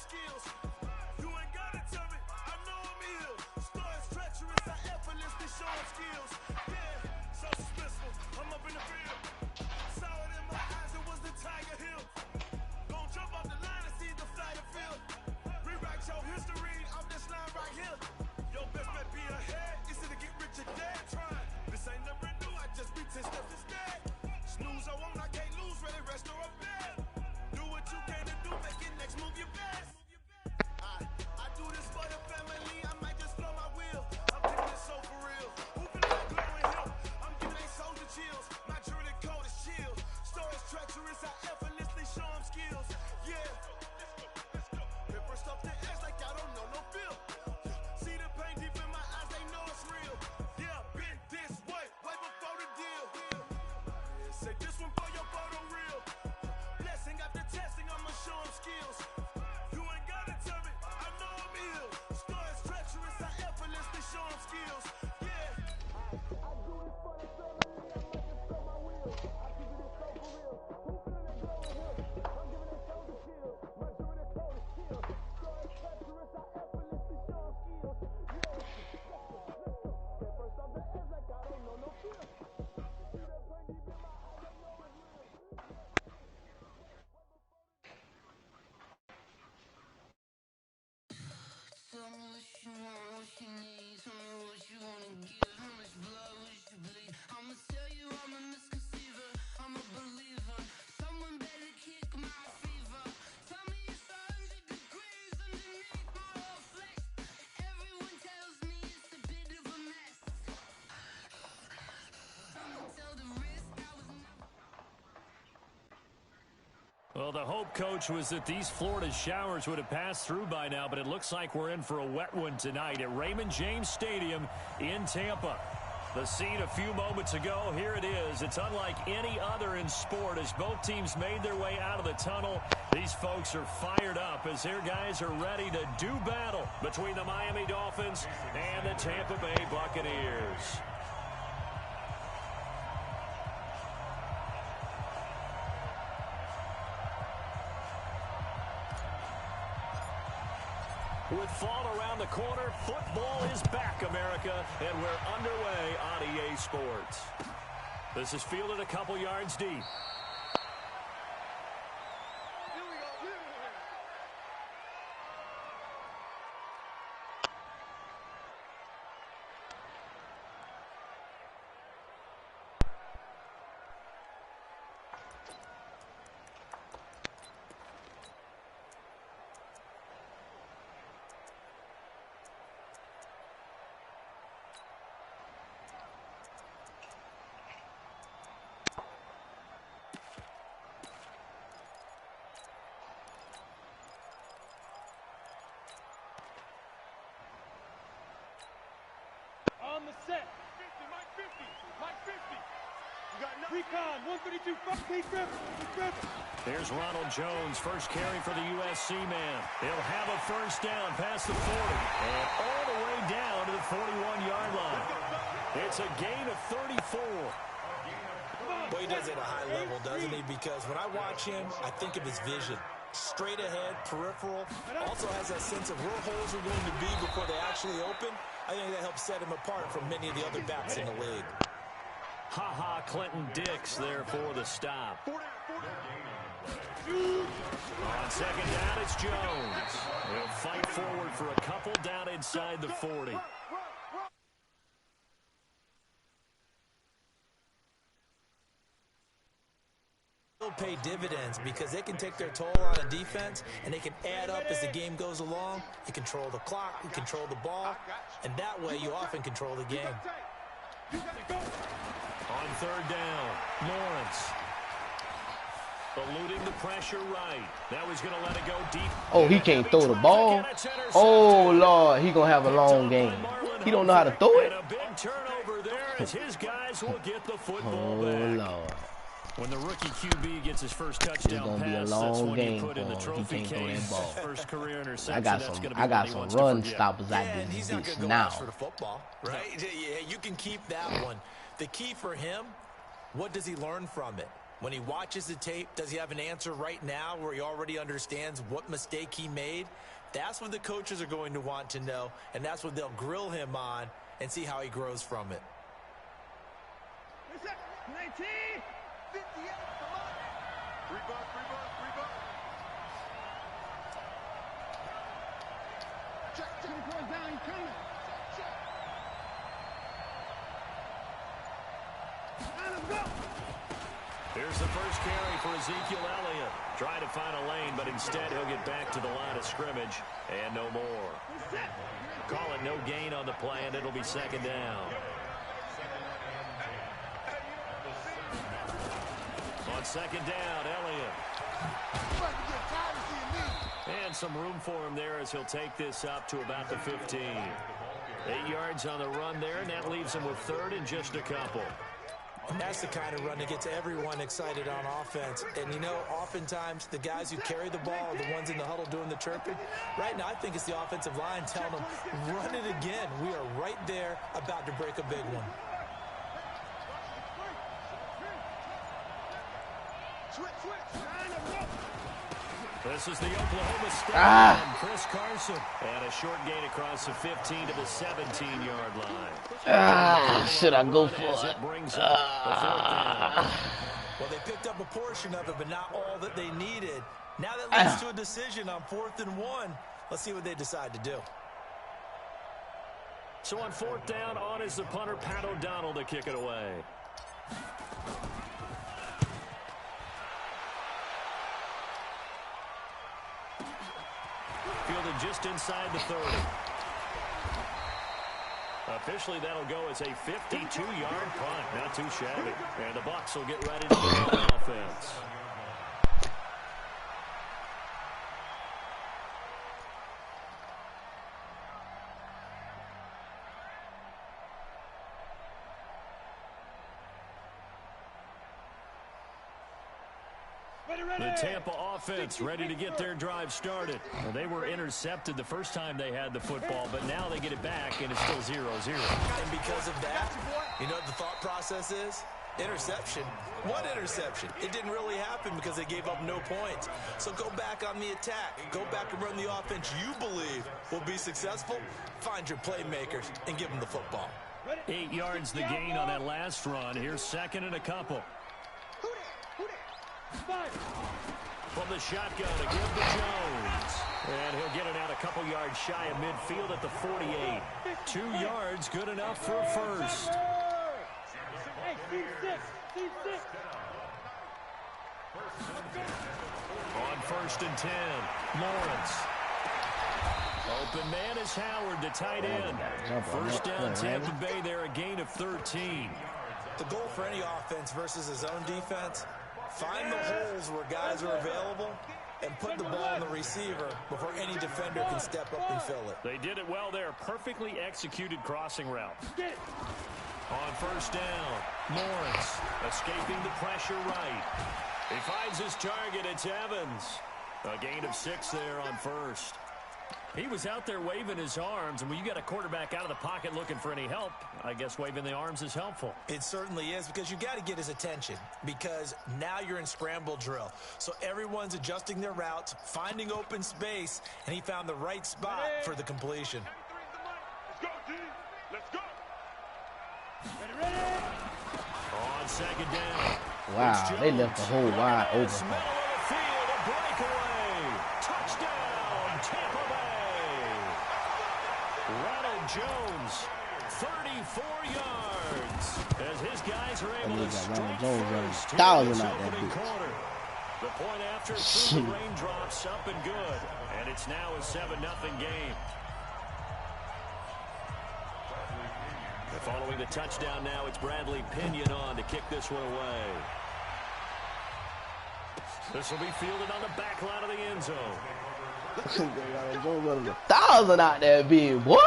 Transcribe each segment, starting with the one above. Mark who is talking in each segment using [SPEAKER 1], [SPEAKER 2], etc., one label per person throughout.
[SPEAKER 1] skills. You ain't gotta tell me, I know I'm ill. Stars treacherous, I effortlessly show skills. Yeah, so suspenseful, I'm up in the field. Saw it in my eyes, it was the Tiger Hill. Gon' jump off the line and see the flight of field. Rewrite your history off this line right here. Your best bet be ahead, it's to get rich or dead trying. This ain't never new, I just be 10 steps instead. Snooze I won't, I can't lose, ready, rest or a bed. Do what you can to do, make it next move your best. I do this for the family, I might just flow my wheel. I'm keeping it so for real. Hooping like glowing hill, I'm giving they soldier chills. My jewelry code is chill. Stories treacherous, I effortlessly show them skills. Yeah. Hit first off the edge like I don't know no feel. See the pain deep in my eyes, they know it's real. Yeah, been this way before the deal. Say this one for your photo real. Blessing after testing, I'ma show them skills. You ain't gotta tell me, I know I'm ill. Stories treacherous, I effortlessly show them skills. Yeah. I do it for the family, I might just throw my wheel. I keep it so for real. Who feeling that glowing hill? I'm giving they shoulder chill. My jewelry code is chill. Stories treacherous, I effortlessly show them skills. Yeah. Let's go. Get first off the edge like I don't know no fear. See that pain deep in my eyes, I know it's real.
[SPEAKER 2] Tell me what you want, what you need. Tell me what you wanna give. How much blood would you bleed? I'ma tell you I'm a misconceiver. I'm a believer. Someone better kick my fever. Tell me it's 100 degrees underneath my whole flesh. Everyone tells me it's a bit of a mess. I'ma tell the risk I was never.
[SPEAKER 3] Well, the hope, Coach, was that these Florida showers would have passed through by now, but it looks like we're in for a wet one tonight at Raymond James Stadium in Tampa. The scene a few moments ago, here it is. It's unlike any other in sport as both teams made their way out of the tunnel. These folks are fired up as their guys are ready to do battle between the Miami Dolphins and the Tampa Bay Buccaneers. With fall around the corner, football is back, America, and we're underway on EA Sports. This is fielded a couple yards deep.
[SPEAKER 4] On the set. 50, Mike 50. Mike 50. You got nothing. Recon, 132. Fuck Pete Griffin.
[SPEAKER 3] There's Ronald Jones, first carry for the USC man. He'll have a first down past the 40 and all the way down to the 41-yard line. It's a gain of 34.
[SPEAKER 5] Well, he does it at a high level, doesn't he? Because when I watch him, I think of his vision. Straight ahead, peripheral. Also has that sense of where holes are going to be before they actually open. I think that helps set him apart from many of the other backs in the league.
[SPEAKER 3] Ha-ha, Clinton Dix there for the stop. On second down, it's Jones. He'll fight forward for a couple down inside the 40.
[SPEAKER 5] Pay dividends because they can take their toll on a defense and they can add up as the game goes along. You control the clock, you control the ball, and that way you often control the game.
[SPEAKER 3] On third down, Lawrence eluding the pressure right. Now he's going to let it go deep.
[SPEAKER 6] Oh, he can't throw the ball. Oh, Lord, he going to have a long game. He don't know how to throw it.
[SPEAKER 3] And a big turnover there as his guys will get the football back.
[SPEAKER 6] Oh, Lord.
[SPEAKER 3] When the rookie QB gets his first touchdown pass, that's when you put in the trophy case. First career interception.
[SPEAKER 6] I got some run stoppers I
[SPEAKER 5] and he's not going to go out for the football, right? Yeah, you can keep that one. The key for him, what does he learn from it? When he watches the tape, does he have an answer right now where he already understands what mistake he made? That's what the coaches are going to want to know, and that's what they'll grill him on and see how he grows from it.
[SPEAKER 4] 19, 58, come on. Free buck. Check, down, coming. Check. Let's go.
[SPEAKER 3] Here's the first carry for Ezekiel Elliott. Trying to find a lane, but instead he'll get back to the line of scrimmage and no more. Call it no gain on the play, and it'll be second down. On second down, Elliott. And some room for him there as he'll take this up to about the 15. 8 yards on the run there, and that leaves him with third and just a couple.
[SPEAKER 5] That's the kind of run that gets everyone excited on offense. And, you know, oftentimes the guys who carry the ball are the ones in the huddle doing the chirping. Right now, I think it's the offensive line telling them, run it again. We are right there about to break a big one.
[SPEAKER 3] This is the Oklahoma State Chris Carson. And a short gain across the 15 to the 17-yard line.
[SPEAKER 6] Should I go for it?
[SPEAKER 5] Well, they picked up a portion of it, but not all that they needed. Now that leads to a decision on 4th and 1. Let's see what they decide to do.
[SPEAKER 3] So on 4th down, on is the punter, Pat O'Donnell, to kick it away. Fielded just inside the 30. Officially, that'll go as a 52-yard punt. Not too shabby. And the Bucs will get ready to go on offense. The Tampa offense ready to get their drive started. Well, they were intercepted the first time they had the football, but now they get it back, and it's still 0-0.
[SPEAKER 5] And because of that, you know what the thought process is? Interception. One interception. It didn't really happen because they gave up no points. So go back on the attack. Go back and run the offense you believe will be successful. Find your playmakers and give them the football.
[SPEAKER 3] 8 yards the gain on that last run. Here's second and a couple. From the shotgun to give to Jones. And he'll get it out a couple yards shy of midfield at the 48. 2 yards, good enough for a first. On 1st and 10, Lawrence. Open man is Howard, the tight end. First down, Tampa Bay there, a gain of 13.
[SPEAKER 5] The goal for any offense versus his own defense, find the holes where guys are available and put the ball on the receiver before any defender can step up and fill it.
[SPEAKER 3] They did it well there. Perfectly executed crossing route. On 1st down, Lawrence escaping the pressure right. He finds his target. It's Evans. A gain of 6 there on 1st. He was out there waving his arms, and when you got a quarterback out of the pocket looking for any help, I guess waving the arms is helpful.
[SPEAKER 5] It certainly is, because you got to get his attention, because now you're in scramble drill. So everyone's adjusting their routes, finding open space, and he found the right spot for the completion.
[SPEAKER 4] Let's go, D. Let's go.
[SPEAKER 3] On 2nd down.
[SPEAKER 6] Wow, they left the hole wide open.
[SPEAKER 3] Middle of the field, a breakaway. Touchdown, Tampa Bay. Ronald Jones, 34 yards. As his guys are able to strike first here in this opening quarter. The point after through the raindrops, up and good. And it's now a 7-0 game. Following the touchdown now, it's Bradley Pinion on to kick this one away. This will be fielded on the back line of the end zone.
[SPEAKER 6] Jones running 1,000 out there, big boy.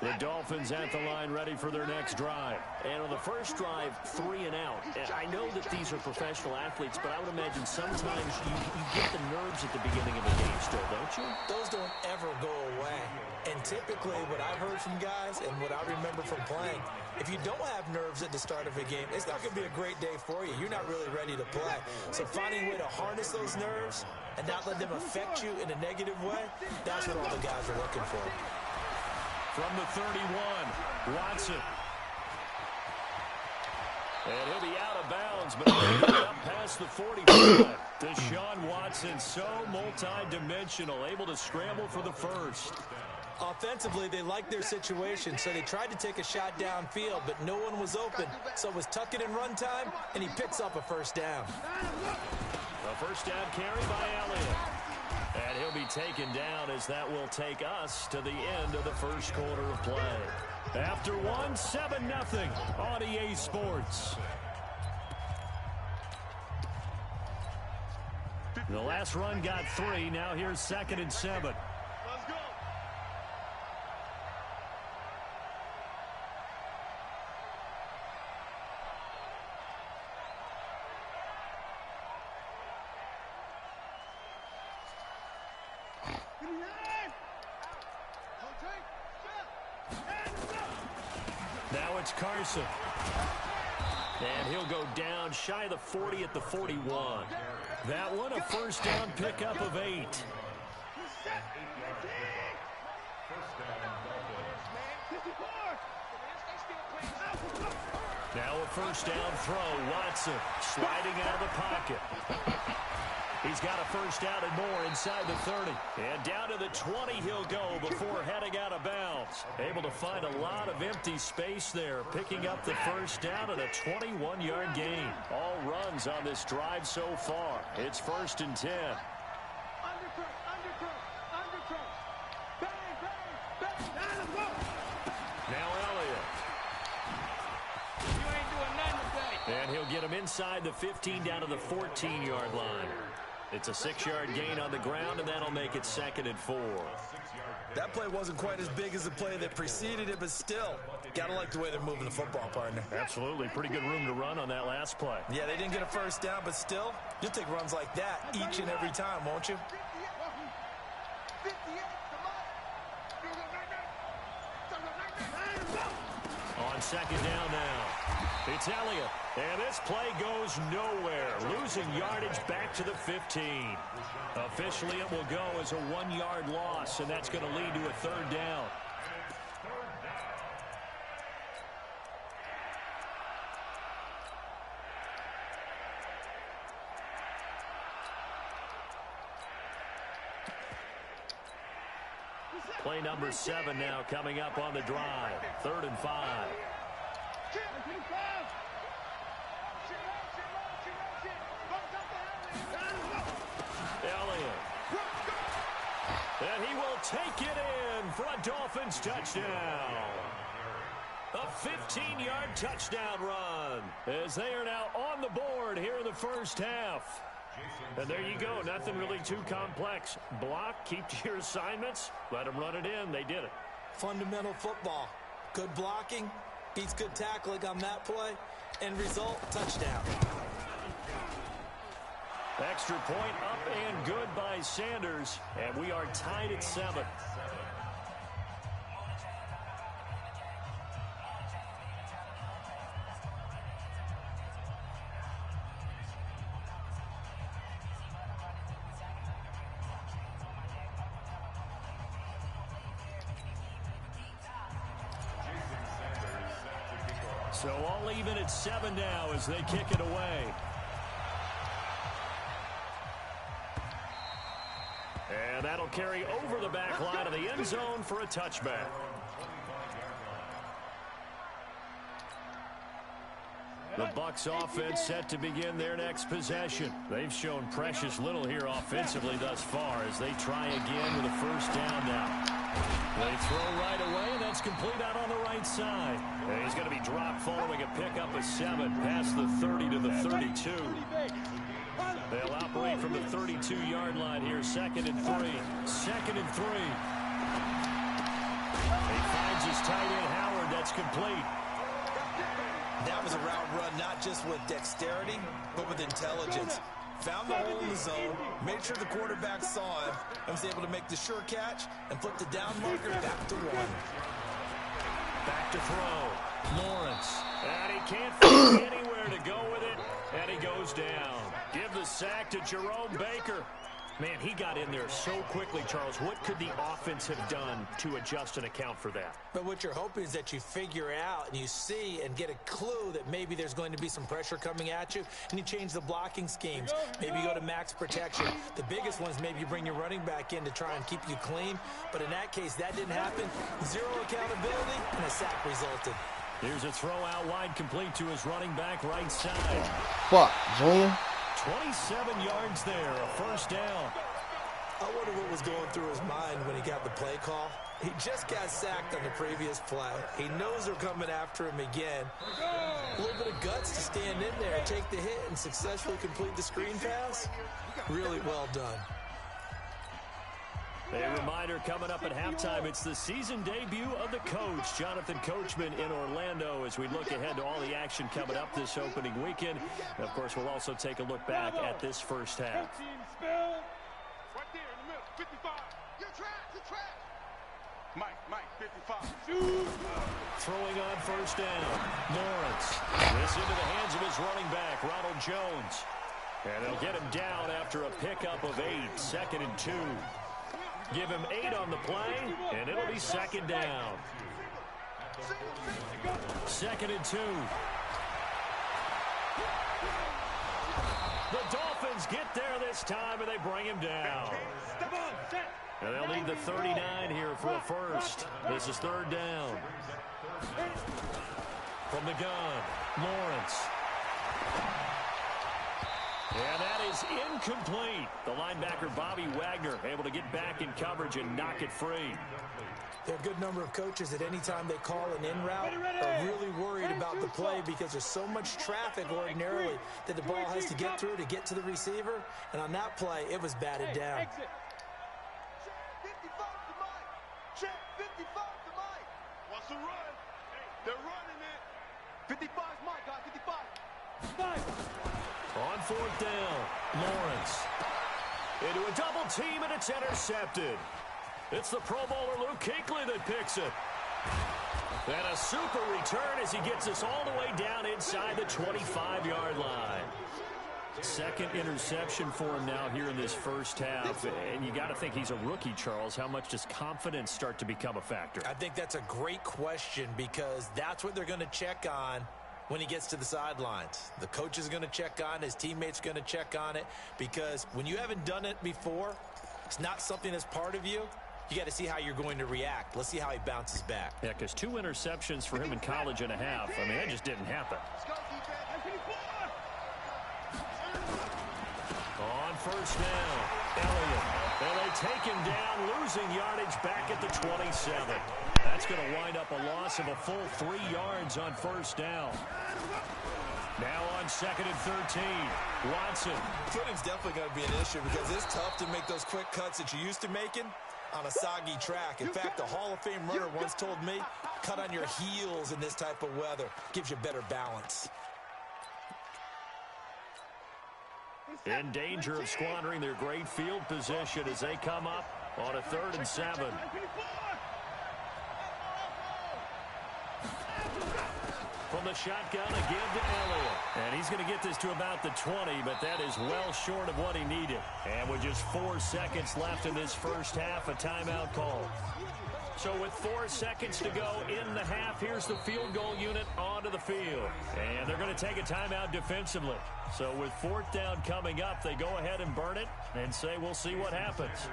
[SPEAKER 3] The Dolphins at the line ready for their next drive.
[SPEAKER 7] And on the first drive, 3 and out. I know that these are professional athletes, but I would imagine sometimes you get the nerves at the beginning of a game still, don't you?
[SPEAKER 5] Those don't ever go away. And typically what I've heard from guys and what I remember from playing, if you don't have nerves at the start of a game, it's not going to be a great day for you. You're not really ready to play. So finding a way to harness those nerves and not let them affect you in a negative way, that's what all the guys are looking for.
[SPEAKER 3] From the 31, Watson. And he'll be out of bounds, but he'll get up past the 45. Deshaun Watson, so multi-dimensional, able to scramble for the first.
[SPEAKER 5] Offensively, they liked their situation, so they tried to take a shot downfield, but no one was open. So it was tuck it in run time, and he picks up a first down.
[SPEAKER 3] A first down carry by Elliott. And he'll be taken down as that will take us to the end of the first quarter of play. After 7-0 on EA Sports. The last run got 3. Now here's 2nd and 7.
[SPEAKER 4] Let's go.
[SPEAKER 3] Now it's Carson. And he'll go down shy of the 40 at the 41. That one a first down pickup of 8. Now a first down throw. Watson sliding out of the pocket. He's got a first down and more inside the 30. And down to the 20 he'll go before heading out of bounds. Able to find a lot of empty space there, picking up the first down and a 21-yard gain. All runs on this drive so far. It's 1st and 10. Now Elliott. And he'll get him inside the 15 down to the 14-yard line. It's a 6-yard gain on the ground, and that'll make it 2nd and 4.
[SPEAKER 5] That play wasn't quite as big as the play that preceded it, but still, gotta like the way they're moving the football, partner.
[SPEAKER 3] Absolutely. Pretty good room to run on that last play.
[SPEAKER 5] Yeah, they didn't get a first down, but still, you'll take runs like that each and every time, won't you?
[SPEAKER 3] On 2nd down now. It's Elliott. And this play goes nowhere. Losing yardage back to the 15. Officially, it will go as a 1-yard loss, and that's going to lead to a 3rd down. Play number 7 now coming up on the drive. 3rd and 5. Elliott. And he will take it in for a Dolphins touchdown. A 15-yard touchdown run as they are now on the board here in the first half. And there you go. Nothing really too complex. Block, keep to your assignments, let them run it in. They did it.
[SPEAKER 5] Fundamental football. Good blocking, beats good tackling on that play. End result, touchdown.
[SPEAKER 3] Extra point up and good by Sanders. And we are tied at 7. So all even at 7 now as they kick it away. And that'll carry over the back line of the end zone for a touchback. The Bucs offense set to begin their next possession. They've shown precious little here offensively thus far as they try again with a first down now. They throw right away, and that's complete out on the right side. And he's going to be dropped following a pickup of 7 past the 30 to the 32. They'll operate from the 32-yard line here, 2nd and 3. 2nd and 3. He finds his tight end Howard. That's complete.
[SPEAKER 5] That was a route run not just with dexterity, but with intelligence. Found the hole in the zone, made sure the quarterback saw him, and was able to make the sure catch and flip the down marker back to 1.
[SPEAKER 3] Back to throw. Lawrence. And he can't find anywhere to go with it. And he goes down. Give the sack to Jerome Baker. Man, he got in there so quickly, Charles. What could the offense have done to adjust and account for that?
[SPEAKER 5] But what you're hoping is that you figure out and you see and get a clue that maybe there's going to be some pressure coming at you, and you change the blocking schemes. Maybe you go to max protection. The biggest one is maybe you bring your running back in to try and keep you clean. But in that case, that didn't happen. Zero accountability, and a sack resulted.
[SPEAKER 3] Here's a throw out wide, complete to his running back right side.
[SPEAKER 6] Fuck, Junior.
[SPEAKER 3] 27 yards there, a first down.
[SPEAKER 5] I wonder what was going through his mind when he got the play call. He just got sacked on the previous play. He knows they're coming after him again. A little bit of guts to stand in there, take the hit, and successfully complete the screen pass. Really well done.
[SPEAKER 3] A reminder coming up at halftime, it's the season debut of the coach, Jonathan Coachman in Orlando, as we look ahead to all the action coming up this opening weekend. And, of course, we'll also take a look back at this first half.
[SPEAKER 4] Right there in the middle, 55. You're trash. Mike, 55. Shoot.
[SPEAKER 3] Throwing on first down, Lawrence. This into the hands of his running back, Ronald Jones. And they'll get him down after a pickup of 8, 2nd and 2. Give him 8 on the play, and it'll be 2nd down. 2nd and 2. The Dolphins get there this time, and they bring him down. And they'll need the 39 here for a first. This is 3rd down. From the gun, Lawrence. And that is incomplete. The linebacker, Bobby Wagner, able to get back in coverage and knock it free.
[SPEAKER 5] There are a good number of coaches that any time they call an in route are really worried about the play because there's so much traffic ordinarily that the ball has to get through to get to the receiver. And on that play, it was batted down.
[SPEAKER 4] Check 55 to Mike. What's the run? They're running it. 55 is Mike, guys. 55.
[SPEAKER 3] On 4th down, Lawrence. Into a double team, and it's intercepted. It's the Pro Bowler Luke Kuechly that picks it. And a super return as he gets us all the way down inside the 25-yard line. 2nd interception for him now here in this first half. And you got to think he's a rookie, Charles. How much does confidence start to become a factor?
[SPEAKER 5] I think that's a great question because that's what they're going to check on when he gets to the sidelines. The coach is going to check on it. His teammates are going to check on it because when you haven't done it before, it's not something that's part of you. You got to see how you're going to react. Let's see how he bounces back.
[SPEAKER 3] Yeah, because 2 interceptions for him in college and a half. I mean, that just didn't happen. On first down, Elliott. And they take him down, losing yardage back at the 27. That's going to wind up a loss of a full 3 yards on first down. Now on 2nd and 13, Watson.
[SPEAKER 5] Footing's definitely going to be an issue because it's tough to make those quick cuts that you're used to making on a soggy track. In fact, a Hall of Fame runner once told me, cut on your heels in this type of weather. Gives you better balance.
[SPEAKER 3] In danger of squandering their great field position as they come up on a 3rd and 7. From the shotgun, a give to Elliott. And he's going to get this to about the 20, but that is well short of what he needed. And with just 4 seconds left in this first half, a timeout call. So with 4 seconds to go in the half, here's the field goal unit onto the field. And they're going to take a timeout defensively. So with 4th down coming up, they go ahead and burn it and say we'll see what happens.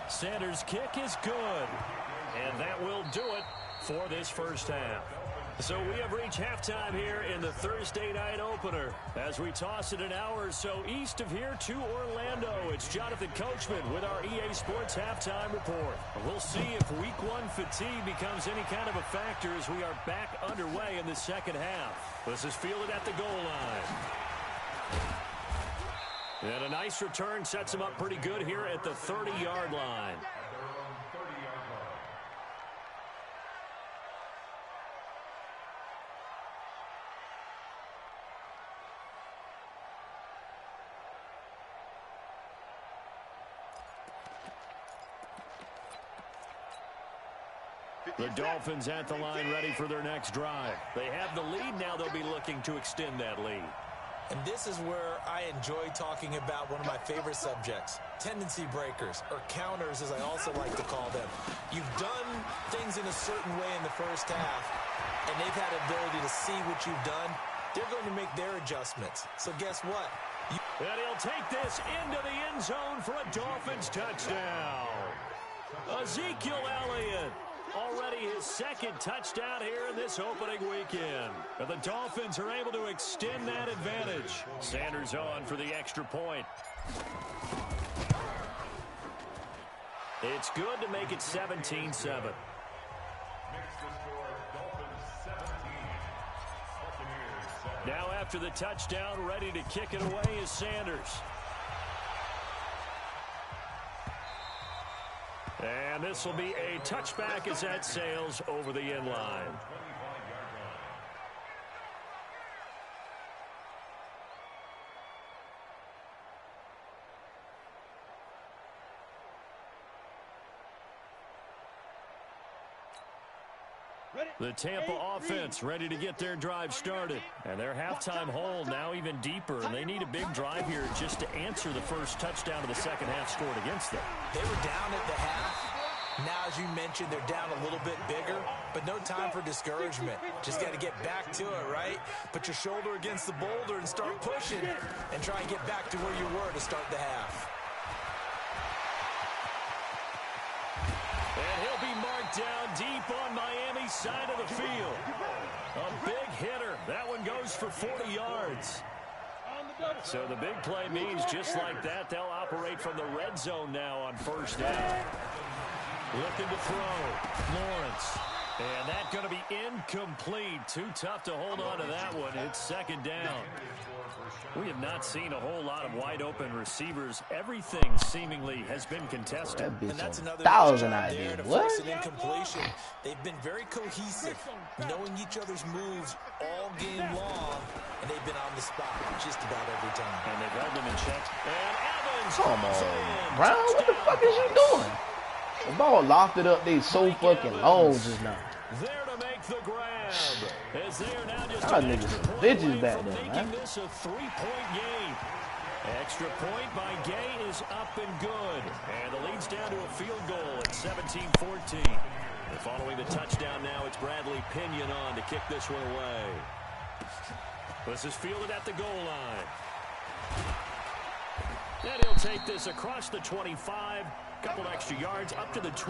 [SPEAKER 3] Sanders' kick is good. And that will do it for this first half. So we have reached halftime here in the Thursday night opener. As we toss it an hour or so east of here to Orlando, it's Jonathan Coachman with our EA Sports Halftime Report. We'll see if Week 1 fatigue becomes any kind of a factor as we are back underway in the second half. This is fielded at the goal line. And a nice return sets him up pretty good here at the 30-yard line. The Dolphins at the line ready for their next drive. They have the lead now. They'll be looking to extend that lead.
[SPEAKER 5] And this is where I enjoy talking about one of my favorite subjects, tendency breakers, or counters as I also like to call them. You've done things in a certain way in the first half, and they've had the ability to see what you've done. They're going to make their adjustments. So guess what?
[SPEAKER 3] And he'll take this into the end zone for a Dolphins touchdown. Ezekiel Elliott. Already his second touchdown here in this opening weekend. And the Dolphins are able to extend that advantage. Sanders on for the extra point. It's good to make it 17-7. Now after the touchdown, ready to kick it away is Sanders. And this will be a touchback as that sails over the end line. The Tampa offense ready to get their drive started. And their halftime hole now even deeper. And they need a big drive here just to answer the first touchdown of the second half scored against them.
[SPEAKER 5] They were down at the half. Now, as you mentioned, they're down a little bit bigger, but no time for discouragement. Just got to get back to it, right? Put your shoulder against the boulder and start pushing and try and get back to where you were to start the half.
[SPEAKER 3] And he'll be marked down deep on Miami's side of the field. A big hitter. That one goes for 40 yards. So the big play means just like that, they'll operate from the red zone now on first down. Looking to throw. Lawrence. And that's going to be incomplete. Too tough to hold on to that one. It's second down. We have not seen a whole lot of wide-open receivers. Everything seemingly has been contested.
[SPEAKER 6] That bitch
[SPEAKER 5] And that's
[SPEAKER 6] on
[SPEAKER 5] another
[SPEAKER 6] 1,000
[SPEAKER 5] there
[SPEAKER 6] ideas.
[SPEAKER 5] to
[SPEAKER 6] What?
[SPEAKER 5] force an incompletion. They've been very cohesive, knowing each other's moves all game long, and they've been on the spot just about every time.
[SPEAKER 3] And they've held them in check. And Evans
[SPEAKER 6] Come
[SPEAKER 3] comes
[SPEAKER 6] on,
[SPEAKER 3] in.
[SPEAKER 6] Brown. What the fuck is you doing? The ball lofted up. They so fucking long just now.
[SPEAKER 3] There to make the grab. As they are now just
[SPEAKER 6] Y'all
[SPEAKER 3] an
[SPEAKER 6] niggas
[SPEAKER 3] extra
[SPEAKER 6] some
[SPEAKER 3] point
[SPEAKER 6] bitches
[SPEAKER 3] away
[SPEAKER 6] back
[SPEAKER 3] from
[SPEAKER 6] there,
[SPEAKER 3] making
[SPEAKER 6] man.
[SPEAKER 3] this a 3-point game. Extra point by Gay is up and good. And the lead's down to a field goal at 17-14. And following the touchdown now, it's Bradley Pinion on to kick this one away. This is fielded at the goal line. And he'll take this across the 25. Couple extra yards up to the 20.